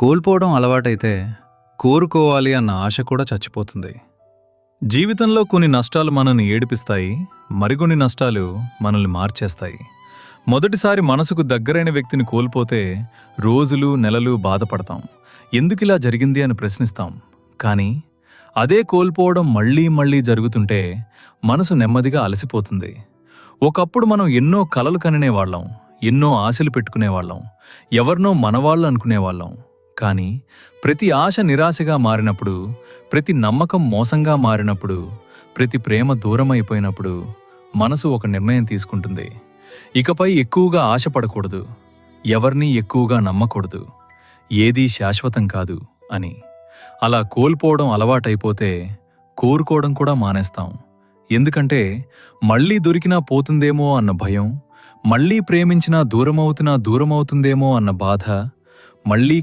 కోల్పోవడం అలవాటైతే కోరుకోవాలి అన్న ఆశ కూడా చచ్చిపోతుంది. జీవితంలో కొన్ని నష్టాలు మనల్ని ఏడిపిస్తాయి, మరికొన్ని నష్టాలు మనల్ని మార్చేస్తాయి. మొదటిసారి మనసుకు దగ్గరైన వ్యక్తిని కోల్పోతే రోజులు నెలలు బాధపడతాం, ఎందుకిలా జరిగింది అని ప్రశ్నిస్తాం. కానీ అదే కోల్పోవడం మళ్ళీ మళ్ళీ జరుగుతుంటే మనసు నెమ్మదిగా అలసిపోతుంది. ఒకప్పుడు మనం ఎన్నో కలలు కనినేవాళ్ళం, ఎన్నో ఆశలు పెట్టుకునేవాళ్ళం, ఎవరినో మనవాళ్ళు అనుకునేవాళ్ళం. కానీ ప్రతి ఆశ నిరాశగా మారినప్పుడు, ప్రతి నమ్మకం మోసంగా మారినప్పుడు, ప్రతి ప్రేమ దూరమైపోయినప్పుడు మనసు ఒక నిర్ణయం తీసుకుంటుంది. ఇకపై ఎక్కువగా ఆశపడకూడదు, ఎవరినీ ఎక్కువగా నమ్మకూడదు, ఏదీ శాశ్వతం కాదు అని. అలా కోల్పోవడం అలవాటైపోతే కోరుకోవడం కూడా మానేస్తాం. ఎందుకంటే మళ్ళీ దొరికినా పోతుందేమో అన్న భయం, మళ్ళీ ప్రేమించినా దూరమవుతుందేమో అన్న బాధ, మళ్ళీ